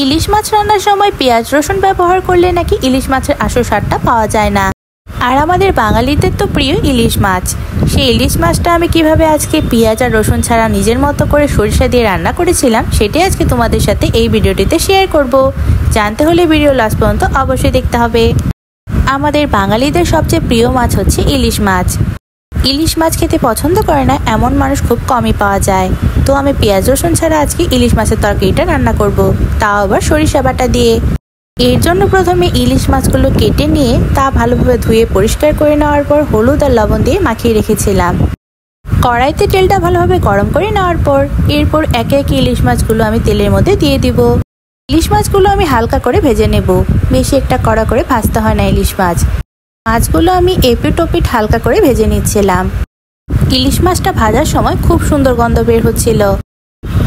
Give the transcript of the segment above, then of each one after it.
ইলিশ মাছ রান্নার সময় পেঁয়াজ রসুন ব্যবহার করলে নাকি ইলিশ মাছের আসল স্বাদটা পাওয়া যায় না। আর আমাদের বাঙালিদের তো প্রিয় ইলিশ মাছ। সেই ইলিশ মাছটা আমি কিভাবে আজকে পেঁয়াজ আর রসুন ছাড়া নিজের মতো করে সরিষা দিয়ে রান্না করেছিলাম সেটাই আজকে তোমাদের সাথে এই ভিডিওটিতে শেয়ার করব। জানতে হলে ভিডিও লাস্ট পর্যন্ত অবশ্যই দেখতে হবে। আমাদের বাঙালিদের সবচেয়ে প্রিয় মাছ হচ্ছে ইলিশ মাছ। ইলিশ মাছ খেতে পছন্দ করে না এমন মানুষ খুব কমই পাওয়া যায়। তো আমি পেঁয়াজ রসুন ছাড়া আজকে ইলিশ মাছের তরকারিটা রান্না করব, তাও আবার সরিষা বাটা দিয়ে। এর জন্য প্রথমে ইলিশ মাছগুলো কেটে নিয়ে তা ভালোভাবে ধুয়ে পরিষ্কার করে নেওয়ার পর হলুদ আর লবণ দিয়ে মাখিয়ে রেখেছিলাম। কড়াইতে তেলটা ভালোভাবে গরম করে নেওয়ার পর এরপর একে একে ইলিশ মাছগুলো আমি তেলের মধ্যে দিয়ে দিব। ইলিশ মাছগুলো আমি হালকা করে ভেজে নেব, বেশি একটা কড়া করে ভাজতে হয় না ইলিশ মাছ। মাছগুলো আমি এপিট ওপিট হালকা করে ভেজে নিচ্ছিলাম। ইলিশ মাছটা ভাজার সময় খুব সুন্দর গন্ধ বের হচ্ছিল।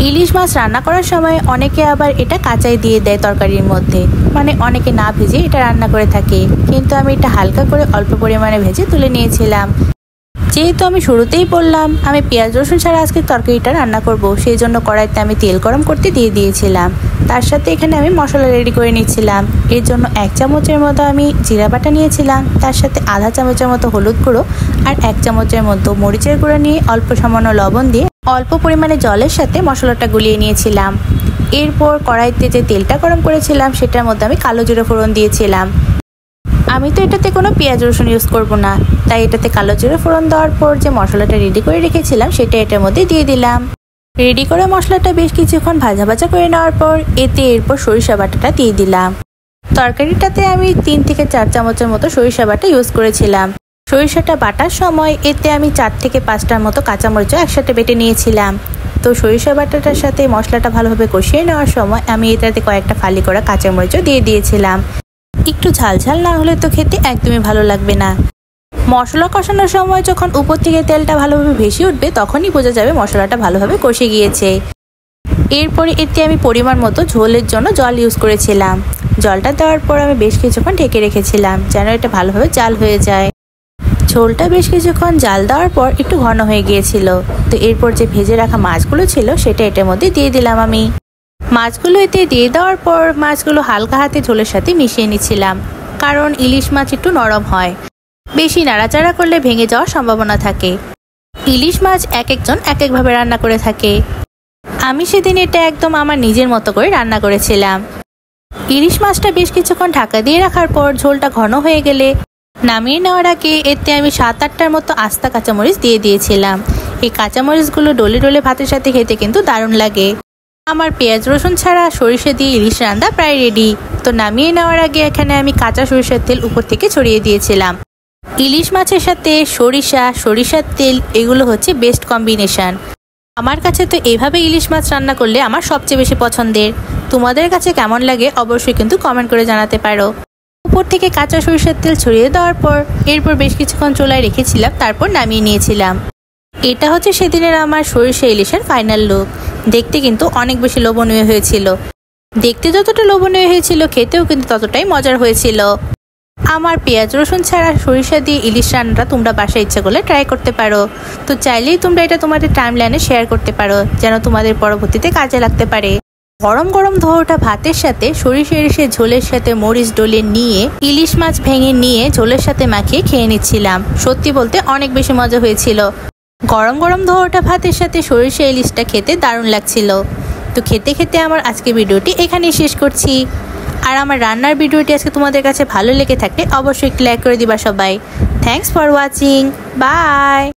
ইলিশ মাছ রান্না করার সময় অনেকে আবার এটা কাঁচাই দিয়ে দেয় তরকারির মধ্যে, মানে অনেকে না ভেজে এটা রান্না করে থাকে, কিন্তু আমি এটা হালকা করে অল্প পরিমাণে ভেজে তুলে নিয়েছিলাম। যেহেতু আমি শুরুতেই বললাম আমি পেঁয়াজ রসুন ছাড়া আজকে তরকারিটা রান্না করব, সেই জন্য কড়াইতে আমি তেল গরম করতে দিয়ে দিয়েছিলাম। তার সাথে এখানে আমি মশলা রেডি করে নিচ্ছিলাম। এর জন্য 1 চামচের মতো আমি জিরা বাটা নিয়েছিলাম, তার সাথে আধা চামচের মতো হলুদ গুঁড়ো আর 1 চামচের মতো মরিচের গুঁড়ো নিয়ে অল্প সামান্য লবণ দিয়ে অল্প পরিমাণে জলের সাথে মশলাটা গুলিয়ে নিয়েছিলাম। এরপর কড়াইতে যে তেলটা গরম করেছিলাম সেটার মধ্যে আমি কালো জিরে ফোড়ন দিয়েছিলাম। আমি তো এটাতে কোনো পেঁয়াজ রসুন ইউজ করব না, তাই এটাতে কালো জিরে ফোড়ন দেওয়ার পর যে মশলাটা রেডি করে রেখেছিলাম সেটা এটার মধ্যে দিয়ে দিলাম। রেডি করে মশলাটা বেশ কিছুক্ষণ ভাজা ভাজা করে নেওয়ার পর এরপর সরিষা বাটাটা দিয়ে দিলাম। তরকারিটাতে আমি 3 থেকে 4 চামচের মতো সরিষা বাটা ইউজ করেছিলাম। সরিষাটা বাটার সময় এতে আমি 4 থেকে 5টার মতো কাঁচামরিচ একসাথে বেটে নিয়েছিলাম। তো সরিষা বাটাটার সাথে মশলাটা ভালোভাবে কষিয়ে নেওয়ার সময় আমি এটাতে কয়েকটা ফালি করা কাঁচামরিচও দিয়ে দিয়েছিলাম। একটু ঝাল ঝাল না হলে তো খেতে একদমই ভালো লাগবে না। মশলা কষানোর সময় যখন উপর থেকে তেলটা ভালোভাবে ভেসে উঠবে তখনই বোঝা যাবে মশলাটা ভালোভাবে কষে গিয়েছে। এরপরে এতে আমি পরিমাণ মতো ঝোলের জন্য জল ইউজ করেছিলাম। জলটা দেওয়ার পর আমি বেশ কিছুক্ষণ ঢেকে রেখেছিলাম যেন এটা ভালোভাবে জাল হয়ে যায়। ঝোলটা বেশ কিছুক্ষণ জাল দেওয়ার পর একটু ঘন হয়ে গিয়েছিল। তো এরপর যে ভেজে রাখা মাছগুলো ছিল সেটা এটার মধ্যে দিয়ে দিলাম আমি। মাছগুলো এতে দিয়ে দেওয়ার পর মাছগুলো হালকা হাতে ঝোলের সাথে মিশিয়ে নিচ্ছিলাম, কারণ ইলিশ মাছ একটু নরম হয়, বেশি নাড়াচাড়া করলে ভেঙে যাওয়ার সম্ভাবনা থাকে। ইলিশ মাছ এক একজন এক একভাবে রান্না করে থাকে। আমি সেদিন এটা একদম আমার নিজের মতো করে রান্না করেছিলাম। ইলিশ মাছটা বেশ কিছুক্ষণ ঢাকা দিয়ে রাখার পর ঝোলটা ঘন হয়ে গেলে নামিয়ে নেওয়ার আগে এতে আমি 7-8টার মতো আস্তা কাঁচামরিচ দিয়ে দিয়েছিলাম। এই কাঁচামরিচগুলো ডলে ডলে ভাতের সাথে খেতে কিন্তু দারুণ লাগে। আমার পেঁয়াজ রসুন ছাড়া সরিষা দিয়ে ইলিশ রান্না প্রায় রেডি। তো নামিয়ে নেওয়ার আগে এখানে আমি কাঁচা সরিষার তেল উপর থেকে ছড়িয়ে দিয়েছিলাম। ইলিশ মাছের সাথে সরিষার তেল এগুলো হচ্ছে বেস্ট কম্বিনেশন। আমার কাছে তো এভাবে ইলিশ মাছ রান্না করলে আমার সবচেয়ে বেশি পছন্দের। তোমাদের কাছে কেমন লাগে অবশ্যই কিন্তু কমেন্ট করে জানাতে পারো। উপর থেকে কাঁচা সরিষার তেল ছড়িয়ে দেওয়ার পর এরপর বেশ কিছুক্ষণ চুলায় রেখেছিলাম, তারপর নামিয়ে নিয়েছিলাম। এটা হচ্ছে সেদিনের আমার সরিষা ইলিশের ফাইনাল লুক। দেখতে কিন্তু অনেক বেশি লোভনীয় হয়েছিল। দেখতে যতটা লোভনীয় হয়েছিল খেতেও কিন্তু ততটাই মজার হয়েছিল। আমার পেঁয়াজ রসুন ছাড়া সরিষা দিয়ে ইলিশ রান্নাটা তোমরা বাসায় ইচ্ছা করলে ট্রাই করতে পারো। তো চাইলেই তোমরা এটা তোমাদের টাইমলাইনে শেয়ার করতে পারো যেন তোমাদের পরবর্তীতে কাজে লাগতে পারে। গরম গরম ধোয়া ওঠা ভাতের সাথে সরিষা ইলিশের ঝোলের সাথে মরিচ ডলে নিয়ে ইলিশ মাছ ভেঙে নিয়ে ঝোলের সাথে মাখিয়ে খেয়ে নিচ্ছিলাম। সত্যি বলতে অনেক বেশি মজা হয়েছিল। গরম গরম ধোয়া ওঠা ভাতের সাথে সরিষা ইলিশটা খেতে দারুণ লাগছিল। তো খেতে খেতে আমার আজকে ভিডিওটি এখানেই শেষ করছি। আর আমার রান্নার ভিডিওটি আজকে তোমাদের কাছে ভালো লেগে থাকলে অবশ্যই একটি লাইক করে দিবা সবাই। Thanks for watching, by.